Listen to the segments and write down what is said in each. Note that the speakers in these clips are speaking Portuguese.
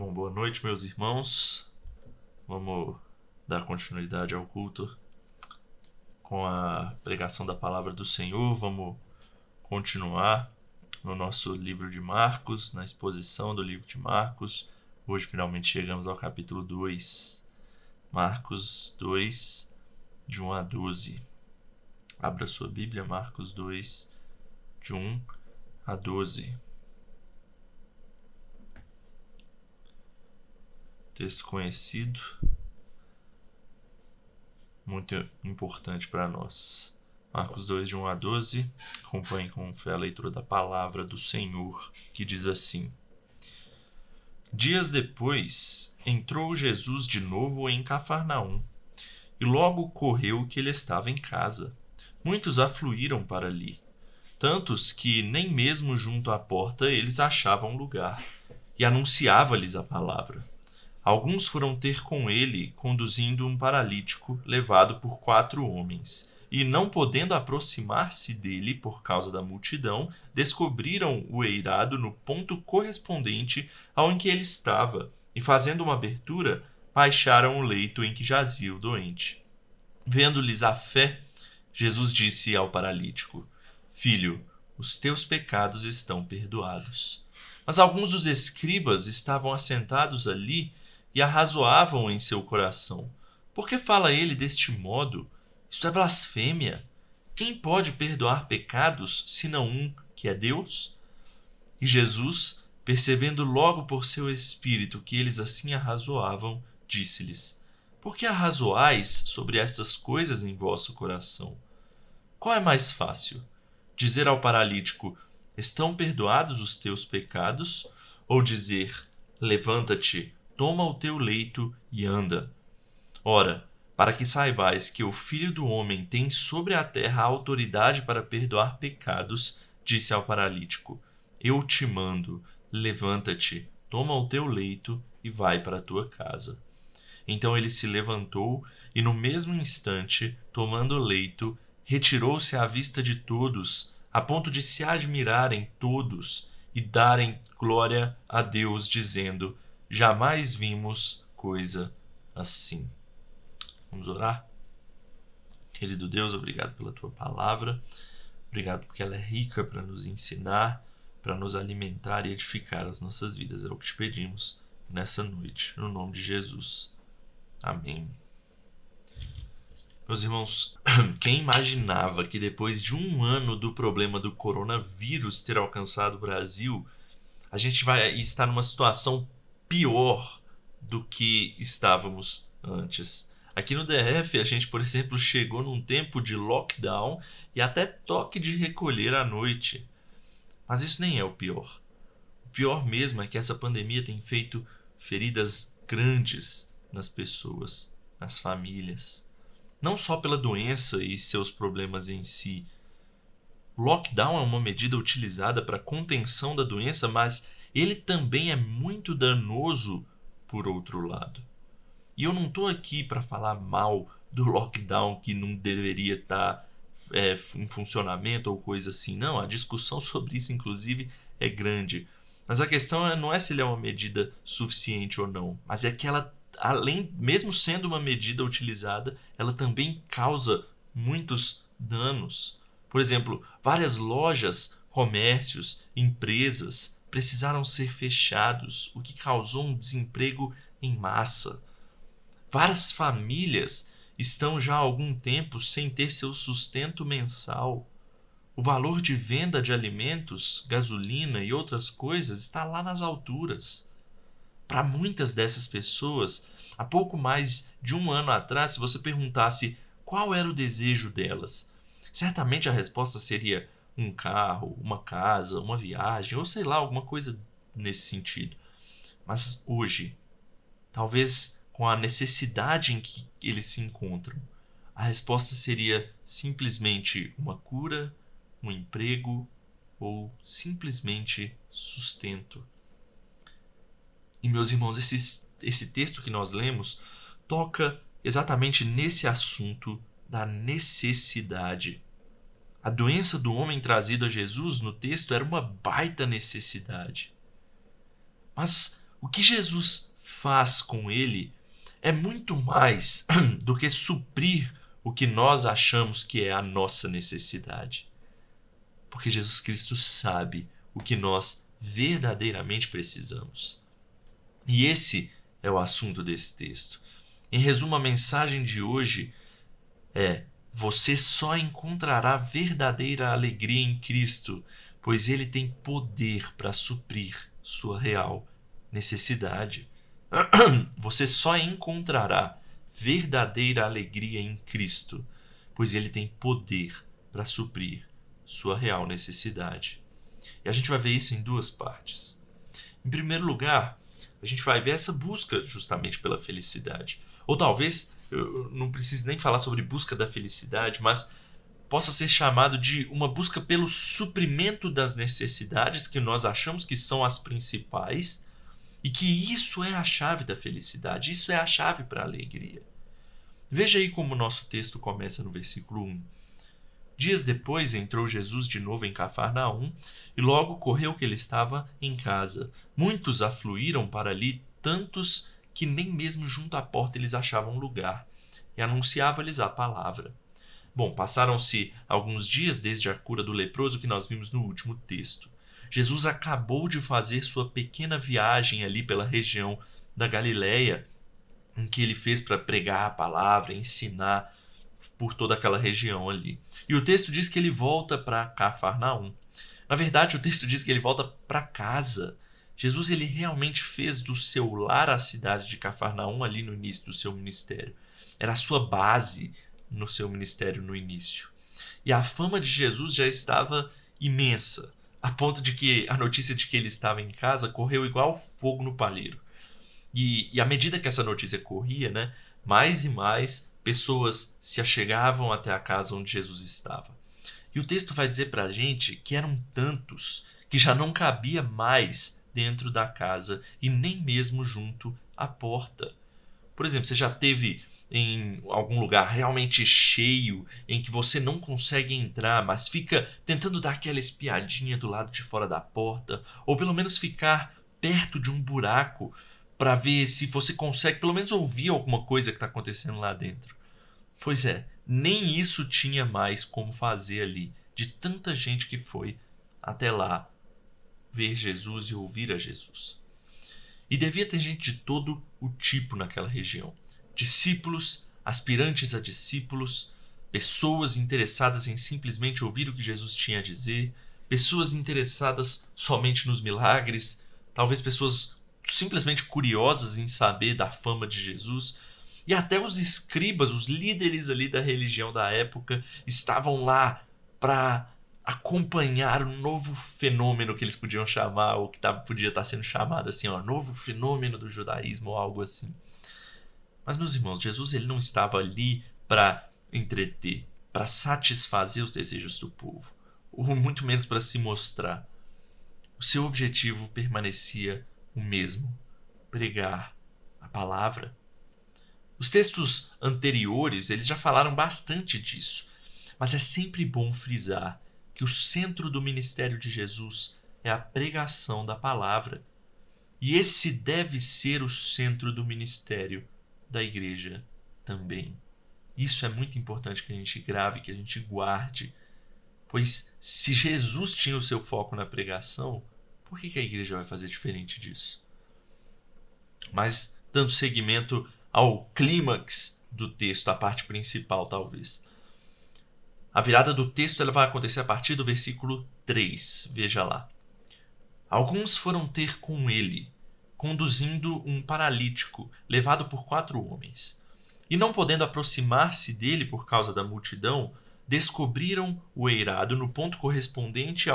Bom, boa noite, meus irmãos. Vamos dar continuidade ao culto com a pregação da palavra do Senhor. Vamos continuar no nosso livro de Marcos, na exposição do livro de Marcos. Hoje finalmente chegamos ao capítulo 2. Marcos 2, de 1 a 12. Abra sua Bíblia, Marcos 2, de 1 a 12. Texto conhecido, muito importante para nós. Marcos 2, de 1 a 12. Acompanhe com fé a leitura da palavra do Senhor, que diz assim: Dias depois, entrou Jesus de novo em Cafarnaum, e logo correu que ele estava em casa. Muitos afluíram para ali, tantos que nem mesmo junto à porta eles achavam lugar, e anunciava-lhes a palavra. Alguns foram ter com ele, conduzindo um paralítico, levado por 4 homens. E, não podendo aproximar-se dele por causa da multidão, descobriram o eirado no ponto correspondente ao em que ele estava, e, fazendo uma abertura, baixaram o leito em que jazia o doente. Vendo-lhes a fé, Jesus disse ao paralítico: Filho, os teus pecados estão perdoados. Mas alguns dos escribas estavam assentados ali e arrazoavam em seu coração: Por que fala ele deste modo? Isto é blasfêmia. Quem pode perdoar pecados, senão um, que é Deus? E Jesus, percebendo logo por seu espírito que eles assim arrazoavam, disse-lhes: Por que arrazoais sobre estas coisas em vosso coração? Qual é mais fácil? Dizer ao paralítico: Estão perdoados os teus pecados? Ou dizer: Levanta-te, toma o teu leito e anda? Ora, para que saibais que o Filho do Homem tem sobre a terra a autoridade para perdoar pecados, disse ao paralítico: Eu te mando, levanta-te, toma o teu leito e vai para a tua casa. Então ele se levantou e, no mesmo instante, tomando o leito, retirou-se à vista de todos, a ponto de se admirarem todos e darem glória a Deus, dizendo: Jamais vimos coisa assim. Vamos orar? Querido Deus, obrigado pela tua palavra. Obrigado porque ela é rica para nos ensinar, para nos alimentar e edificar as nossas vidas. É o que te pedimos nessa noite, no nome de Jesus. Amém. Meus irmãos, quem imaginava que depois de um ano do problema do coronavírus ter alcançado o Brasil, a gente vai estar numa situação pior do que estávamos antes? Aqui no DF, a gente, por exemplo, chegou num tempo de lockdown e até toque de recolher à noite. Mas isso nem é o pior. O pior mesmo é que essa pandemia tem feito feridas grandes nas pessoas, nas famílias. Não só pela doença e seus problemas em si. O lockdown é uma medida utilizada para contenção da doença, mas ele também é muito danoso por outro lado. E eu não estou aqui para falar mal do lockdown que não deveria estar em funcionamento ou coisa assim. Não, a discussão sobre isso, inclusive, é grande. Mas a questão não é se ele é uma medida suficiente ou não, mas é que ela, além, mesmo sendo uma medida utilizada, ela também causa muitos danos. Por exemplo, várias lojas, comércios, empresas precisaram ser fechados, o que causou um desemprego em massa. Várias famílias estão já há algum tempo sem ter seu sustento mensal. O valor de venda de alimentos, gasolina e outras coisas está lá nas alturas. Para muitas dessas pessoas, há pouco mais de um ano atrás, se você perguntasse qual era o desejo delas, certamente a resposta seria um carro, uma casa, uma viagem, ou sei lá, alguma coisa nesse sentido. Mas hoje, talvez com a necessidade em que eles se encontram, a resposta seria simplesmente uma cura, um emprego ou simplesmente sustento. E, meus irmãos, esse texto que nós lemos toca exatamente nesse assunto da necessidade. A doença do homem trazido a Jesus no texto era uma baita necessidade. Mas O que Jesus faz com ele é muito mais do que suprir o que nós achamos que é a nossa necessidade. Porque Jesus Cristo sabe o que nós verdadeiramente precisamos. E esse é o assunto desse texto. Em resumo, a mensagem de hoje é: você só encontrará verdadeira alegria em Cristo, pois Ele tem poder para suprir sua real necessidade. Você só encontrará verdadeira alegria em Cristo, pois Ele tem poder para suprir sua real necessidade. E a gente vai ver isso em duas partes. Em primeiro lugar, a gente vai ver essa busca justamente pela felicidade. Ou talvez, eu não precise nem falar sobre busca da felicidade, mas possa ser chamado de uma busca pelo suprimento das necessidades que nós achamos que são as principais, e que isso é a chave da felicidade, isso é a chave para a alegria. Veja aí como o nosso texto começa no versículo 1. Dias depois entrou Jesus de novo em Cafarnaum, e logo correu que ele estava em casa. Muitos afluíram para ali, tantos que nem mesmo junto à porta eles achavam lugar, e anunciava-lhes a palavra. Bom, passaram-se alguns dias desde a cura do leproso que nós vimos no último texto. Jesus acabou de fazer sua pequena viagem ali pela região da Galileia, em que ele fez para pregar a palavra, ensinar por toda aquela região ali. E o texto diz que ele volta para Cafarnaum. Na verdade, o texto diz que ele volta para casa. Jesus ele realmente fez do seu lar a cidade de Cafarnaum ali no início do seu ministério. Era a sua base no seu ministério no início. E a fama de Jesus já estava imensa, a ponto de que a notícia de que ele estava em casa correu igual fogo no palheiro. E à medida que essa notícia corria, né, mais e mais pessoas se achegavam até a casa onde Jesus estava. E o texto vai dizer para a gente que eram tantos que já não cabia mais dentro da casa e nem mesmo junto à porta. Por exemplo, você já teve em algum lugar realmente cheio, em que você não consegue entrar, mas fica tentando dar aquela espiadinha do lado de fora da porta, ou pelo menos ficar perto de um buraco para ver se você consegue pelo menos ouvir alguma coisa que está acontecendo lá dentro. Pois é, nem isso tinha mais como fazer ali, de tanta gente que foi até lá ver Jesus e ouvir a Jesus. E devia ter gente de todo o tipo naquela região. Discípulos, aspirantes a discípulos, pessoas interessadas em simplesmente ouvir o que Jesus tinha a dizer, pessoas interessadas somente nos milagres, talvez pessoas simplesmente curiosas em saber da fama de Jesus, e até os escribas, os líderes ali da religião da época, estavam lá para acompanhar um novo fenômeno que eles podiam chamar, ou que podia estar sendo chamado assim, novo fenômeno do judaísmo ou algo assim. Mas, meus irmãos, Jesus ele não estava ali para entreter, para satisfazer os desejos do povo, ou muito menos para se mostrar. O seu objetivo permanecia o mesmo: pregar a palavra. Os textos anteriores eles já falaram bastante disso, mas é sempre bom frisar que o centro do ministério de Jesus é a pregação da palavra. E esse deve ser o centro do ministério da igreja também. Isso é muito importante que a gente grave, que a gente guarde. Pois se Jesus tinha o seu foco na pregação, por que a igreja vai fazer diferente disso? Mas dando seguimento ao clímax do texto, a parte principal talvez. A virada do texto ela vai acontecer a partir do versículo 3. Veja lá. Alguns foram ter com ele, conduzindo um paralítico, levado por 4 homens. E não podendo aproximar-se dele por causa da multidão, descobriram o eirado no ponto correspondente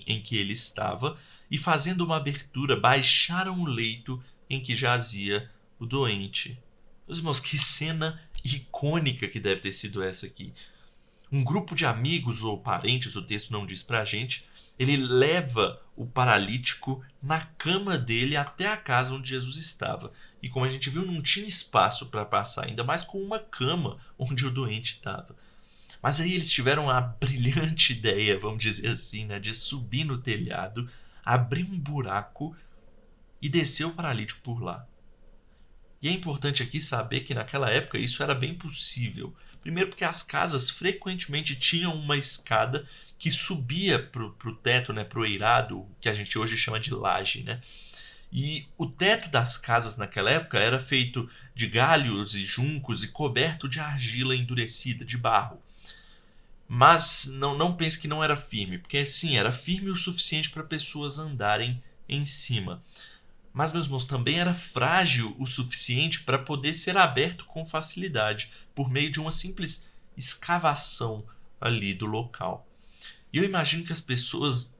em que ele estava, e fazendo uma abertura, baixaram o leito em que jazia o doente. Meus irmãos, que cena icônica que deve ter sido essa aqui. Um grupo de amigos ou parentes, o texto não diz pra gente, ele leva o paralítico na cama dele até a casa onde Jesus estava. E como a gente viu, não tinha espaço para passar, ainda mais com uma cama onde o doente estava. Mas aí eles tiveram a brilhante ideia, vamos dizer assim, né, de subir no telhado, abrir um buraco e desceu o paralítico por lá. E é importante aqui saber que naquela época isso era bem possível. Primeiro porque as casas frequentemente tinham uma escada que subia para o teto, né, para o eirado, que a gente hoje chama de laje, né? E o teto das casas naquela época era feito de galhos e juncos e coberto de argila endurecida, de barro. Mas não pense que não era firme, porque sim, era firme o suficiente para pessoas andarem em cima. Mas, meus irmãos, também era frágil o suficiente para poder ser aberto com facilidade, por meio de uma simples escavação ali do local. E eu imagino que as pessoas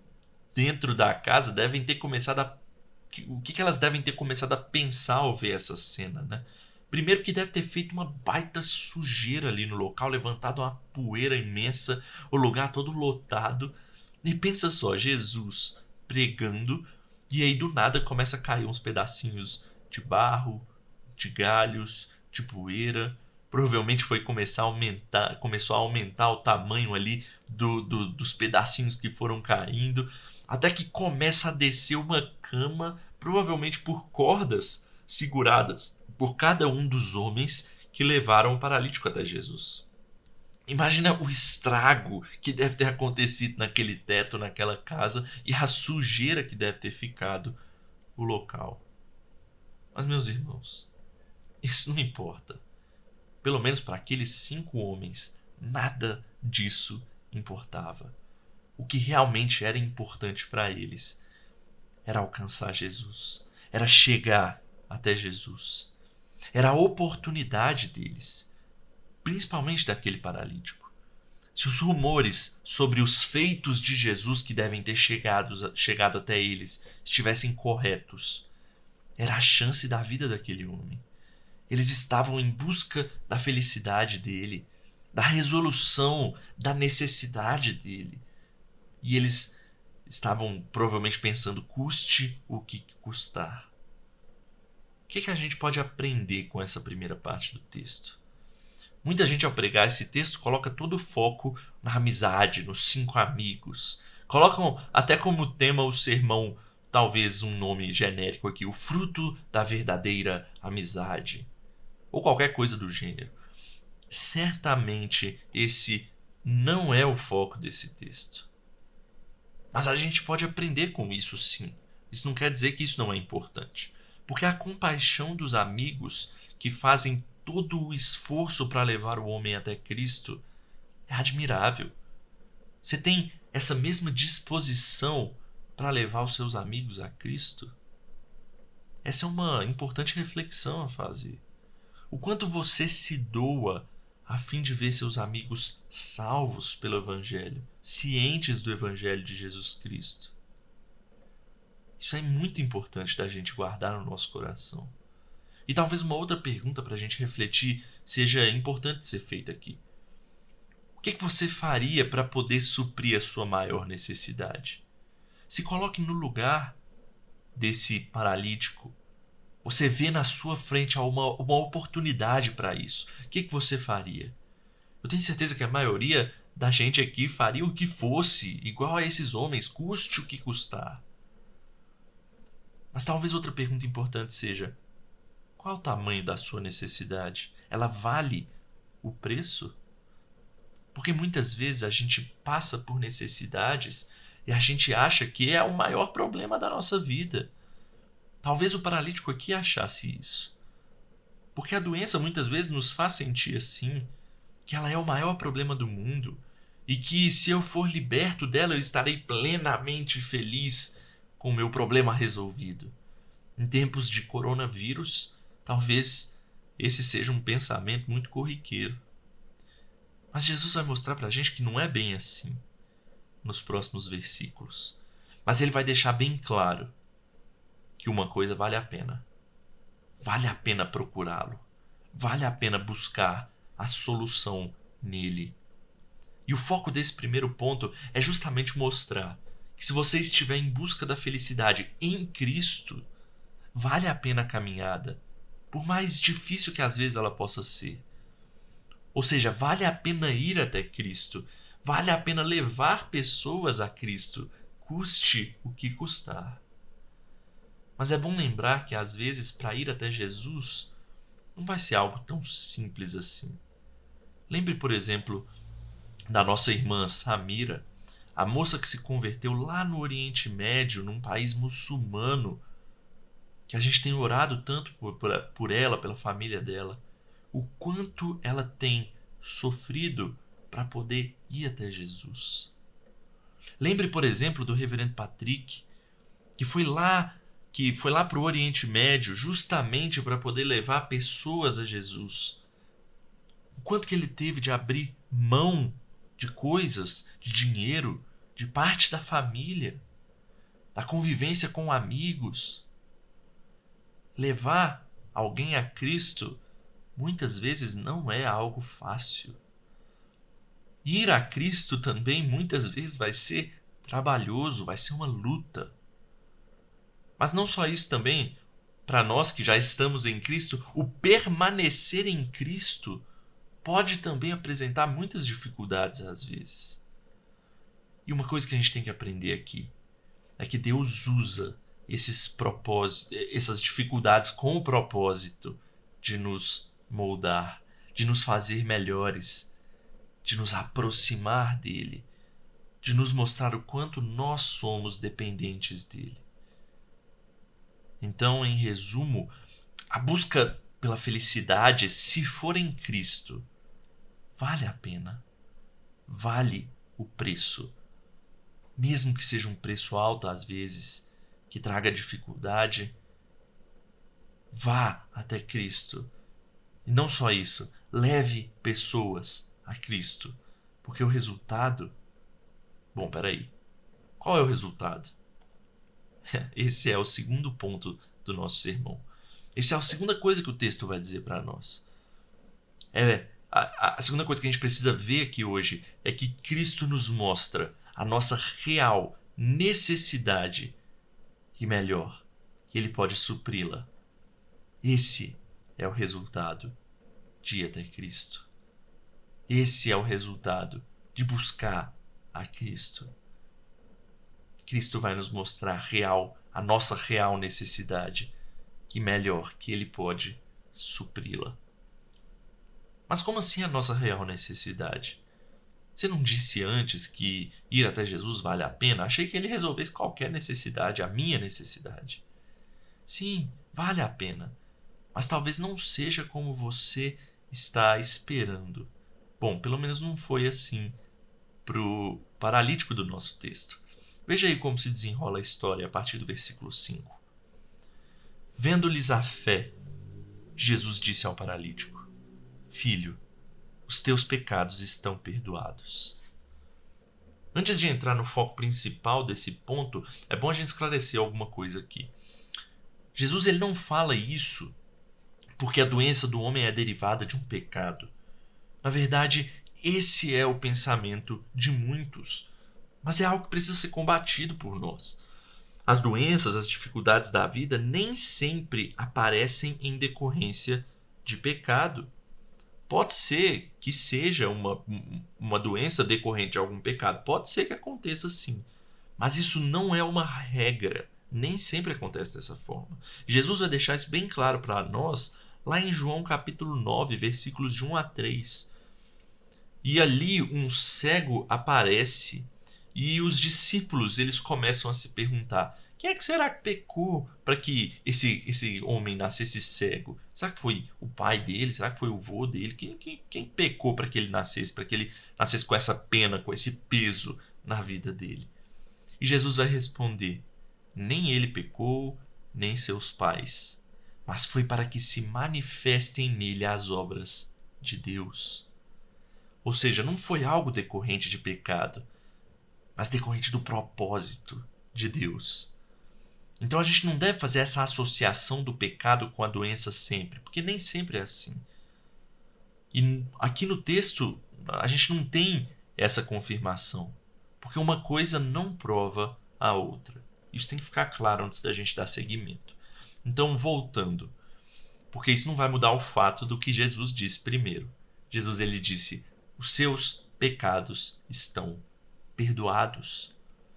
dentro da casa devem ter começado a... O que elas devem ter começado a pensar ao ver essa cena, né? Primeiro que deve ter feito uma baita sujeira ali no local, levantado uma poeira imensa, o lugar todo lotado. E pensa só, Jesus pregando, e aí do nada começa a cair uns pedacinhos de barro, de galhos, de poeira. Provavelmente começou a aumentar o tamanho ali dos pedacinhos que foram caindo, até que começa a descer uma cama, provavelmente por cordas seguradas por cada um dos homens que levaram o paralítico até Jesus. Imagina o estrago que deve ter acontecido naquele teto, naquela casa, e a sujeira que deve ter ficado o local. Mas, meus irmãos, isso não importa. Pelo menos para aqueles 5 homens, nada disso importava. O que realmente era importante para eles era alcançar Jesus, era chegar até Jesus. Era a oportunidade deles, principalmente daquele paralítico. Se os rumores sobre os feitos de Jesus que devem ter chegado até eles estivessem corretos, era a chance da vida daquele homem. Eles estavam em busca da felicidade dele, da resolução da necessidade dele. E eles estavam provavelmente pensando, custe o que custar. O que a gente pode aprender com essa primeira parte do texto? Muita gente, ao pregar esse texto, coloca todo o foco na amizade, nos 5 amigos. Colocam até como tema o sermão, talvez um nome genérico aqui, o fruto da verdadeira amizade. Ou qualquer coisa do gênero. Certamente esse não é o foco desse texto. Mas a gente pode aprender com isso sim. Isso não quer dizer que isso não é importante. Porque a compaixão dos amigos que fazem todo o esforço para levar o homem até Cristo é admirável. Você tem essa mesma disposição para levar os seus amigos a Cristo? Essa é uma importante reflexão a fazer. O quanto você se doa a fim de ver seus amigos salvos pelo Evangelho, cientes do Evangelho de Jesus Cristo. Isso é muito importante da gente guardar no nosso coração. E talvez uma outra pergunta para a gente refletir seja importante ser feita aqui. O que você faria para poder suprir a sua maior necessidade? Se coloque no lugar desse paralítico. Você vê na sua frente uma oportunidade para isso. O que você faria? Eu tenho certeza que a maioria da gente aqui faria o que fosse, igual a esses homens, custe o que custar. Mas talvez outra pergunta importante seja: qual é o tamanho da sua necessidade? Ela vale o preço? Porque muitas vezes a gente passa por necessidades e a gente acha que é o maior problema da nossa vida. Talvez o paralítico aqui achasse isso. Porque a doença muitas vezes nos faz sentir assim, que ela é o maior problema do mundo e que se eu for liberto dela eu estarei plenamente feliz com o meu problema resolvido. Em tempos de coronavírus, talvez esse seja um pensamento muito corriqueiro. Mas Jesus vai mostrar para a gente que não é bem assim nos próximos versículos. Mas ele vai deixar bem claro que uma coisa vale a pena. Vale a pena procurá-lo. Vale a pena buscar a solução nele. E o foco desse primeiro ponto é justamente mostrar que se você estiver em busca da felicidade em Cristo, vale a pena a caminhada, por mais difícil que às vezes ela possa ser. Ou seja, vale a pena ir até Cristo, vale a pena levar pessoas a Cristo, custe o que custar. Mas é bom lembrar que, às vezes, para ir até Jesus, não vai ser algo tão simples assim. Lembre, por exemplo, da nossa irmã Samira, a moça que se converteu lá no Oriente Médio, num país muçulmano, que a gente tem orado tanto por ela, pela família dela. O quanto ela tem sofrido para poder ir até Jesus. Lembre, por exemplo, do reverendo Patrick, que foi lá para o Oriente Médio justamente para poder levar pessoas a Jesus. O quanto que ele teve de abrir mão de coisas, de dinheiro, de parte da família, da convivência com amigos. Levar alguém a Cristo muitas vezes não é algo fácil. Ir a Cristo também muitas vezes vai ser trabalhoso, vai ser uma luta. Mas não só isso também, para nós que já estamos em Cristo, o permanecer em Cristo pode também apresentar muitas dificuldades às vezes. E uma coisa que a gente tem que aprender aqui é que Deus usa essas dificuldades com o propósito de nos moldar, de nos fazer melhores, de nos aproximar dele, de nos mostrar o quanto nós somos dependentes dele. Então, em resumo, a busca pela felicidade, se for em Cristo, vale a pena. Vale o preço. Mesmo que seja um preço alto às vezes, que traga dificuldade, vá até Cristo. E não só isso, leve pessoas a Cristo. Porque o resultado... Bom, peraí. Qual é o resultado? Esse é o segundo ponto do nosso sermão. Essa é a segunda coisa que o texto vai dizer para nós. A segunda coisa que a gente precisa ver aqui hoje é que Cristo nos mostra a nossa real necessidade e, melhor, que Ele pode supri-la. Esse é o resultado de ir até Cristo. Esse é o resultado de buscar a Cristo. Cristo vai nos mostrar a nossa real necessidade, e melhor, que Ele pode supri-la. Mas como assim a nossa real necessidade? Você não disse antes que ir até Jesus vale a pena? Achei que Ele resolvesse qualquer necessidade, a minha necessidade. Sim, vale a pena, mas talvez não seja como você está esperando. Bom, pelo menos não foi assim para o paralítico do nosso texto. Veja aí como se desenrola a história a partir do versículo 5. Vendo-lhes a fé, Jesus disse ao paralítico: Filho, os teus pecados estão perdoados. Antes de entrar no foco principal desse ponto, é bom a gente esclarecer alguma coisa aqui. Jesus ele não fala isso porque a doença do homem é derivada de um pecado. Na verdade, esse é o pensamento de muitos, mas é algo que precisa ser combatido por nós. As doenças, as dificuldades da vida nem sempre aparecem em decorrência de pecado. Pode ser que seja uma doença decorrente de algum pecado. Pode ser que aconteça sim. Mas isso não é uma regra. Nem sempre acontece dessa forma. Jesus vai deixar isso bem claro para nós lá em João capítulo 9, versículos de 1 a 3. E ali um cego aparece e os discípulos eles começam a se perguntar: quem é que será que pecou para que esse homem nascesse cego? Será que foi o pai dele? Será que foi o avô dele? Quem pecou para que ele nascesse? Para que ele nascesse com essa pena, com esse peso na vida dele? E Jesus vai responder: nem ele pecou, nem seus pais, mas foi para que se manifestem nele as obras de Deus. Ou seja, não foi algo decorrente de pecado, mas decorrente do propósito de Deus. Então a gente não deve fazer essa associação do pecado com a doença sempre, porque nem sempre é assim. E aqui no texto a gente não tem essa confirmação, porque uma coisa não prova a outra. Isso tem que ficar claro antes da gente dar seguimento. Então, voltando, porque isso não vai mudar o fato do que Jesus disse primeiro. Jesus ele disse: os seus pecados estão perdoados.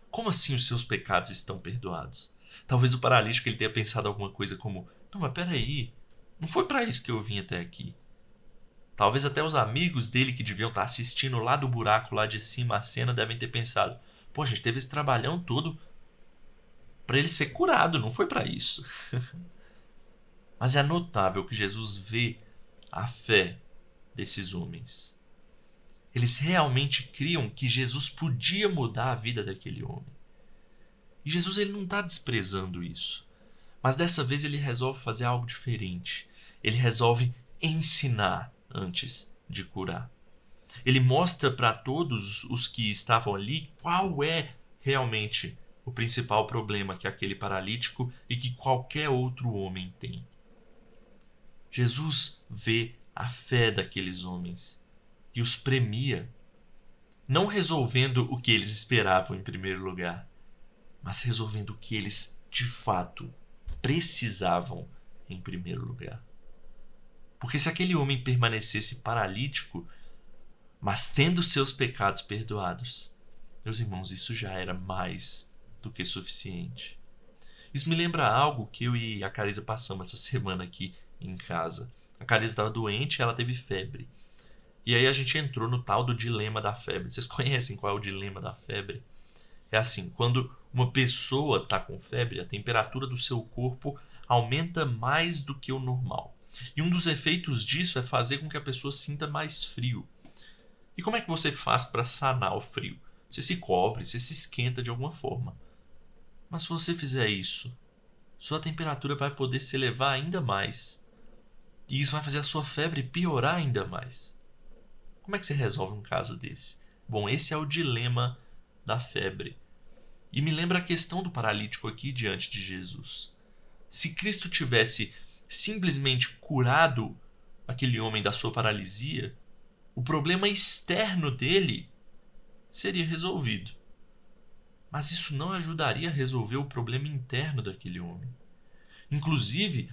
Como assim os seus pecados estão perdoados? Talvez o paralítico ele tenha pensado alguma coisa como: não, mas peraí, não foi para isso que eu vim até aqui. Talvez até os amigos dele que deviam estar assistindo lá do buraco, lá de cima, a cena, devem ter pensado: pô, a gente teve esse trabalhão todo para ele ser curado, não foi para isso. Mas é notável que Jesus vê a fé desses homens. Eles realmente criam que Jesus podia mudar a vida daquele homem. E Jesus ele não está desprezando isso. Mas dessa vez ele resolve fazer algo diferente. Ele resolve ensinar antes de curar. Ele mostra para todos os que estavam ali qual é realmente o principal problema que aquele paralítico e que qualquer outro homem tem. Jesus vê a fé daqueles homens e os premia, não resolvendo o que eles esperavam em primeiro lugar, mas resolvendo o que eles de fato precisavam em primeiro lugar. Porque se aquele homem permanecesse paralítico, mas tendo seus pecados perdoados, meus irmãos, isso já era mais do que suficiente. Isso me lembra algo que eu e a Carisa passamos essa semana aqui em casa. A Carisa estava doente e ela teve febre. E aí a gente entrou no tal do dilema da febre. Vocês conhecem qual é o dilema da febre? É assim, quando uma pessoa está com febre, a temperatura do seu corpo aumenta mais do que o normal. E um dos efeitos disso é fazer com que a pessoa sinta mais frio. E como é que você faz para sanar o frio? Você se cobre, você se esquenta de alguma forma. Mas se você fizer isso, sua temperatura vai poder se elevar ainda mais. E isso vai fazer a sua febre piorar ainda mais. Como é que você resolve um caso desse? Bom, esse é o dilema da febre. E me lembra a questão do paralítico aqui diante de Jesus. Se Cristo tivesse simplesmente curado aquele homem da sua paralisia, o problema externo dele seria resolvido. Mas isso não ajudaria a resolver o problema interno daquele homem. Inclusive,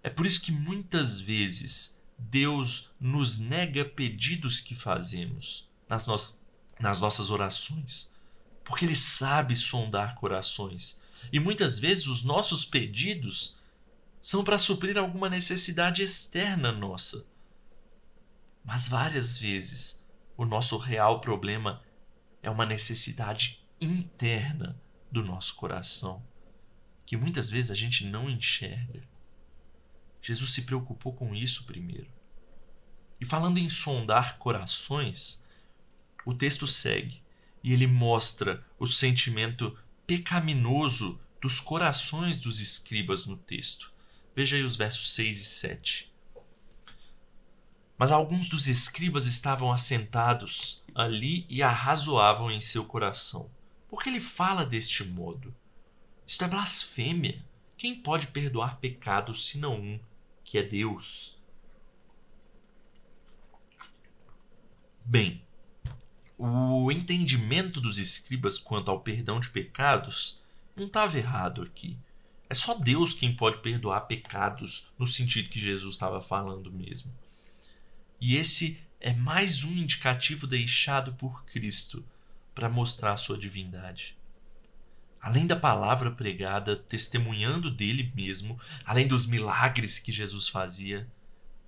é por isso que muitas vezes Deus nos nega pedidos que fazemos nas nossas orações. Porque Ele sabe sondar corações. E muitas vezes os nossos pedidos são para suprir alguma necessidade externa nossa. Mas várias vezes o nosso real problema é uma necessidade interna do nosso coração, que muitas vezes a gente não enxerga. Jesus se preocupou com isso primeiro. E falando em sondar corações, o texto segue e ele mostra o sentimento pecaminoso dos corações dos escribas no texto. Veja aí os versos 6 e 7. Mas alguns dos escribas estavam assentados ali e arrazoavam em seu coração: por que ele fala deste modo? Isto é blasfêmia. Quem pode perdoar pecados senão um, que é Deus? Bem, o entendimento dos escribas quanto ao perdão de pecados não estava errado aqui. É só Deus quem pode perdoar pecados no sentido que Jesus estava falando mesmo. E esse é mais um indicativo deixado por Cristo para mostrar a sua divindade. Além da palavra pregada, testemunhando dele mesmo, além dos milagres que Jesus fazia,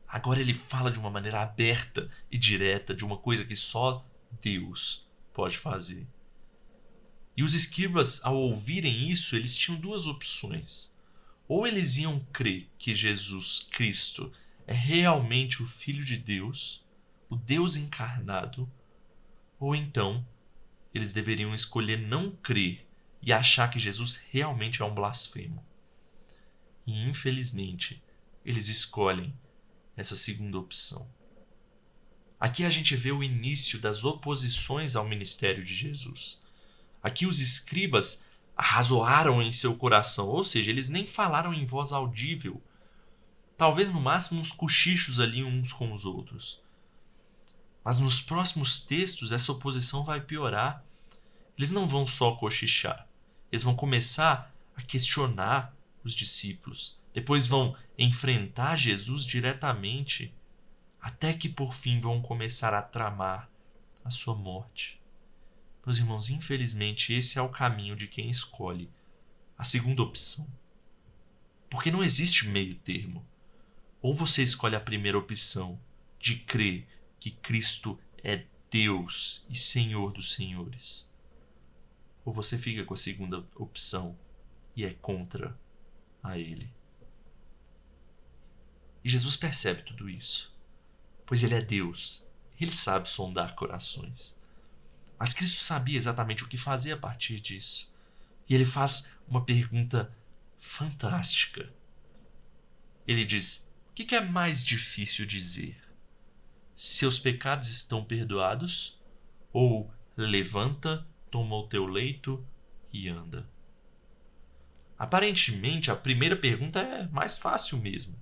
agora ele fala de uma maneira aberta e direta de uma coisa que só Deus pode fazer. E os escribas, ao ouvirem isso, eles tinham duas opções. Ou eles iam crer que Jesus Cristo é realmente o Filho de Deus, o Deus encarnado, ou então eles deveriam escolher não crer e achar que Jesus realmente é um blasfemo. E infelizmente, eles escolhem essa segunda opção. Aqui a gente vê o início das oposições ao ministério de Jesus. Aqui os escribas arrazoaram em seu coração, ou seja, eles nem falaram em voz audível. Talvez no máximo uns cochichos ali uns com os outros. Mas nos próximos textos essa oposição vai piorar. Eles não vão só cochichar. Eles vão começar a questionar os discípulos. Depois vão enfrentar Jesus diretamente, até que por fim vão começar a tramar a sua morte. Meus irmãos, infelizmente esse é o caminho de quem escolhe a segunda opção. Porque não existe meio termo. Ou você escolhe a primeira opção de crer que Cristo é Deus e Senhor dos senhores. Ou você fica com a segunda opção e é contra a Ele. E Jesus percebe tudo isso, pois Ele é Deus. Ele sabe sondar corações. Mas Cristo sabia exatamente o que fazer a partir disso. E Ele faz uma pergunta fantástica. Ele diz: o que é mais difícil dizer? Seus pecados estão perdoados? Ou levanta, toma o teu leito e anda? Aparentemente, a primeira pergunta é mais fácil mesmo.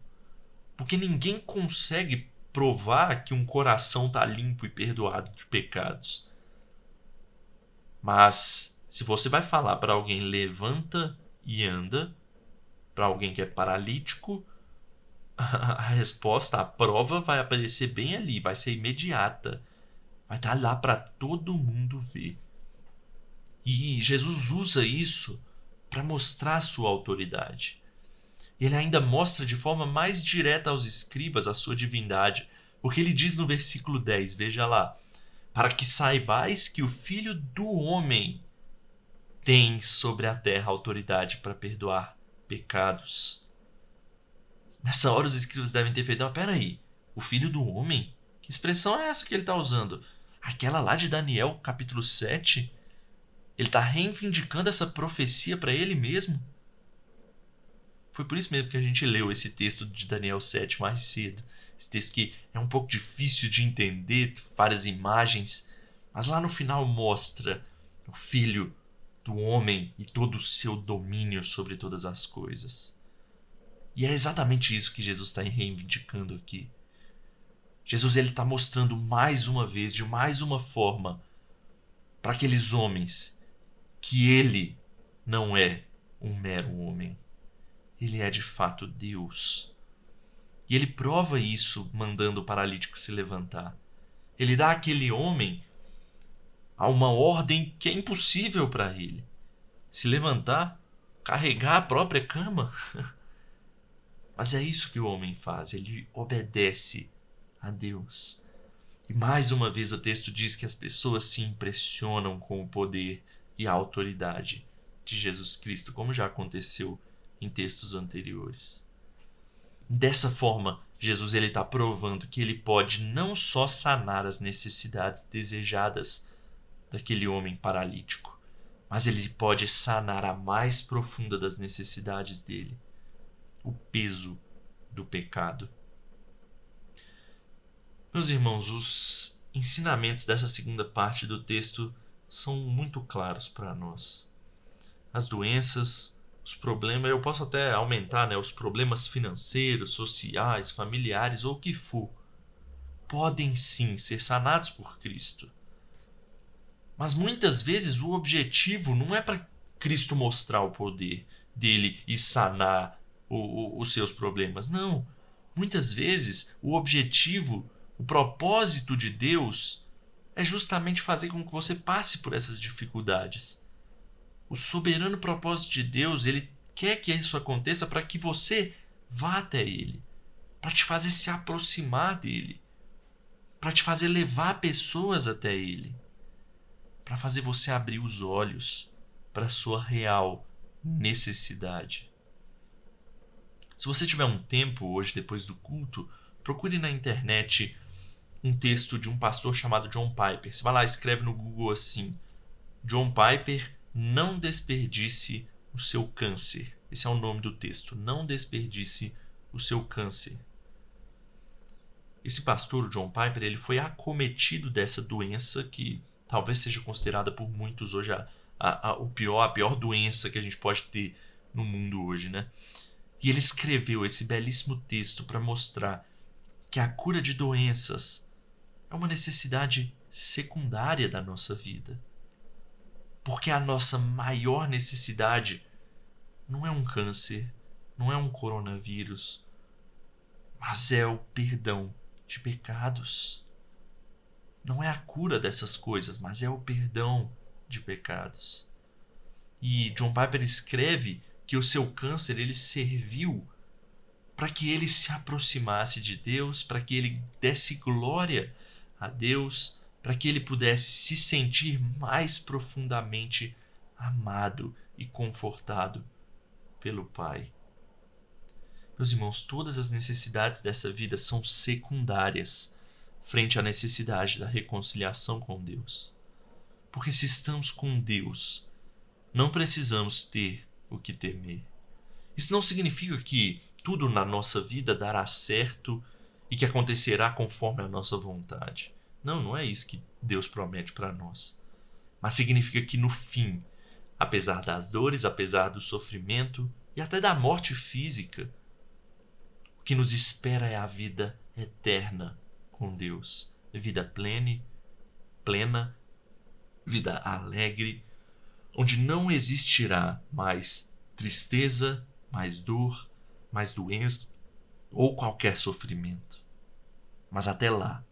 Porque ninguém consegue provar que um coração está limpo e perdoado de pecados. Mas se você vai falar para alguém levanta e anda, para alguém que é paralítico, a resposta, a prova vai aparecer bem ali, vai ser imediata. Vai estar lá para todo mundo ver. E Jesus usa isso para mostrar a sua autoridade. Ele ainda mostra de forma mais direta aos escribas a sua divindade, porque ele diz no versículo 10, veja lá: para que saibais que o Filho do Homem tem sobre a terra autoridade para perdoar pecados. Nessa hora os escribas devem ter feito: não, peraí, o Filho do Homem? Que expressão é essa que ele está usando? Aquela lá de Daniel, capítulo 7? Ele está reivindicando essa profecia para ele mesmo? Foi por isso mesmo que a gente leu esse texto de Daniel 7 mais cedo. Esse texto que é um pouco difícil de entender, várias imagens, mas lá no final mostra o Filho do Homem e todo o seu domínio sobre todas as coisas. E é exatamente isso que Jesus está reivindicando aqui. Jesus está mostrando mais uma vez, de mais uma forma, para aqueles homens, que ele não é um mero homem. Ele é de fato Deus. E ele prova isso mandando o paralítico se levantar. Ele dá àquele homem uma ordem que é impossível para ele: se levantar, carregar a própria cama. Mas é isso que o homem faz, ele obedece a Deus. E mais uma vez o texto diz que as pessoas se impressionam com o poder e a autoridade de Jesus Cristo, como já aconteceu em textos anteriores. Dessa forma, Jesus está provando que ele pode não só sanar as necessidades desejadas daquele homem paralítico, mas ele pode sanar a mais profunda das necessidades dele: o peso do pecado. Meus irmãos, os ensinamentos dessa segunda parte do texto são muito claros para nós. As doenças, os problemas, eu posso até aumentar, os problemas financeiros, sociais, familiares ou o que for, podem sim ser sanados por Cristo. Mas muitas vezes o objetivo não é para Cristo mostrar o poder dele e sanar os seus problemas. Não. Muitas vezes o objetivo, o propósito de Deus é justamente fazer com que você passe por essas dificuldades. O soberano propósito de Deus, ele quer que isso aconteça para que você vá até ele, para te fazer se aproximar dele, para te fazer levar pessoas até ele, para fazer você abrir os olhos para a sua real necessidade. Se você tiver um tempo hoje, depois do culto, procure na internet um texto de um pastor chamado John Piper. Você vai lá e escreve no Google assim: John Piper, não desperdice o seu câncer. Esse é o nome do texto. Não desperdice o seu câncer. Esse pastor, o John Piper, ele foi acometido dessa doença que talvez seja considerada por muitos hoje a pior doença que a gente pode ter no mundo hoje, né? E ele escreveu esse belíssimo texto para mostrar que a cura de doenças é uma necessidade secundária da nossa vida. Porque a nossa maior necessidade não é um câncer, não é um coronavírus, mas é o perdão de pecados. Não é a cura dessas coisas, mas é o perdão de pecados. E John Piper escreve que o seu câncer ele serviu para que ele se aproximasse de Deus, para que ele desse glória a Deus, para que ele pudesse se sentir mais profundamente amado e confortado pelo Pai. Meus irmãos, todas as necessidades dessa vida são secundárias frente à necessidade da reconciliação com Deus. Porque se estamos com Deus, não precisamos ter o que temer. Isso não significa que tudo na nossa vida dará certo e que acontecerá conforme a nossa vontade. Não, não é isso que Deus promete para nós. Mas significa que no fim, apesar das dores, apesar do sofrimento e até da morte física, o que nos espera é a vida eterna com Deus. Vida plena, vida alegre, onde não existirá mais tristeza, mais dor, mais doença ou qualquer sofrimento. Mas até lá,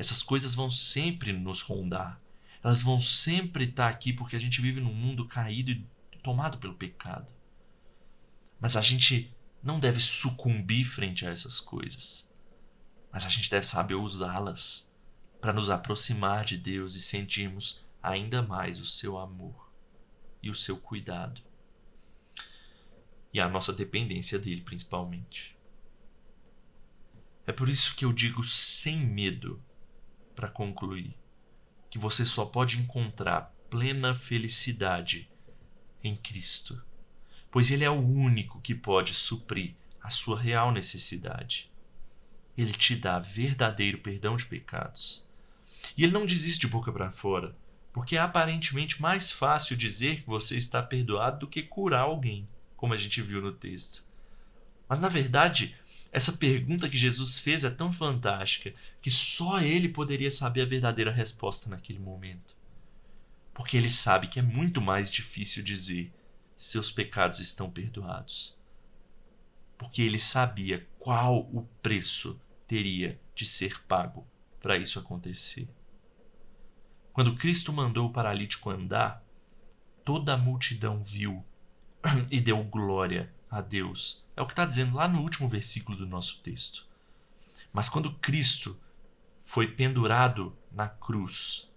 essas coisas vão sempre nos rondar. Elas vão sempre estar aqui porque a gente vive num mundo caído e tomado pelo pecado. Mas a gente não deve sucumbir frente a essas coisas. Mas a gente deve saber usá-las para nos aproximar de Deus e sentirmos ainda mais o seu amor e o seu cuidado. E a nossa dependência dele, principalmente. É por isso que eu digo sem medo, para concluir, que você só pode encontrar plena felicidade em Cristo, pois Ele é o único que pode suprir a sua real necessidade. Ele te dá verdadeiro perdão de pecados. E Ele não diz isso de boca para fora, porque é aparentemente mais fácil dizer que você está perdoado do que curar alguém, como a gente viu no texto. Mas, na verdade, essa pergunta que Jesus fez é tão fantástica que só Ele poderia saber a verdadeira resposta naquele momento. Porque Ele sabe que é muito mais difícil dizer seus pecados estão perdoados. Porque Ele sabia qual o preço teria de ser pago para isso acontecer. Quando Cristo mandou o paralítico andar, toda a multidão viu e deu glória a Deus. É o que está dizendo lá no último versículo do nosso texto. Mas quando Cristo foi pendurado na cruz,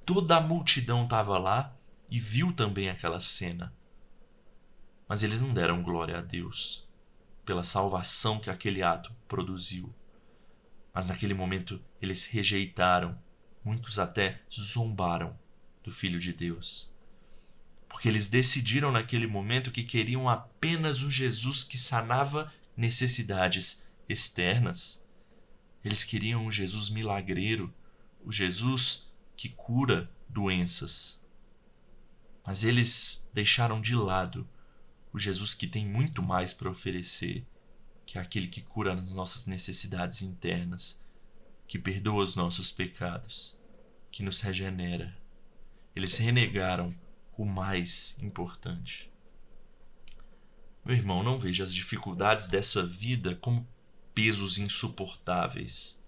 toda a multidão estava lá e viu também aquela cena. Mas eles não deram glória a Deus pela salvação que aquele ato produziu. Mas naquele momento eles rejeitaram, muitos até zombaram do Filho de Deus. Porque eles decidiram naquele momento que queriam apenas o Jesus que sanava necessidades externas. Eles queriam um Jesus milagreiro, o Jesus que cura doenças. Mas eles deixaram de lado o Jesus que tem muito mais para oferecer, que é aquele que cura as nossas necessidades internas, que perdoa os nossos pecados, que nos regenera. Eles renegaram o mais importante. Meu irmão, não veja as dificuldades dessa vida como pesos insuportáveis,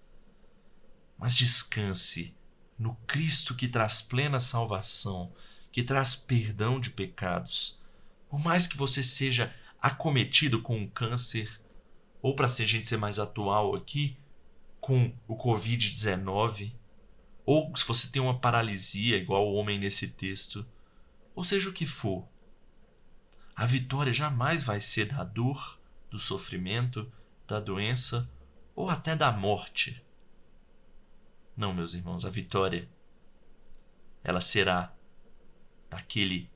mas descanse no Cristo que traz plena salvação, que traz perdão de pecados. Por mais que você seja acometido com um câncer, ou para a gente ser mais atual aqui, com o Covid-19, ou se você tem uma paralisia igual o homem nesse texto, ou seja o que for, a vitória jamais vai ser da dor, do sofrimento, da doença ou até da morte. Não, meus irmãos, a vitória, ela será daquele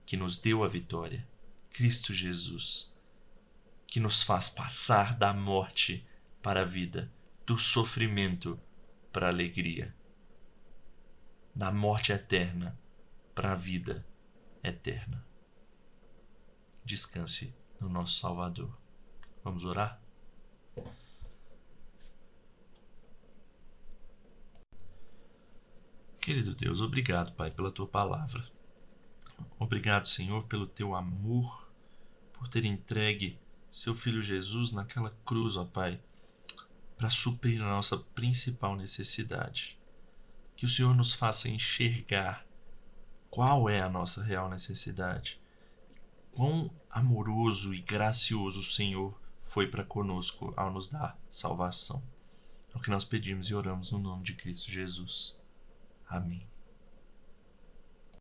que nos deu a vitória, Cristo Jesus, que nos faz passar da morte para a vida, do sofrimento para a alegria, da morte eterna para a vida eterna. Descanse no nosso Salvador. Vamos orar? Querido Deus, obrigado, Pai, pela Tua palavra. Obrigado, Senhor, pelo Teu amor, por ter entregue Seu Filho Jesus naquela cruz, ó Pai, para suprir a nossa principal necessidade. Que o Senhor nos faça enxergar qual é a nossa real necessidade. Quão amoroso e gracioso o Senhor foi para conosco ao nos dar salvação. É o que nós pedimos e oramos no nome de Cristo Jesus. Amém.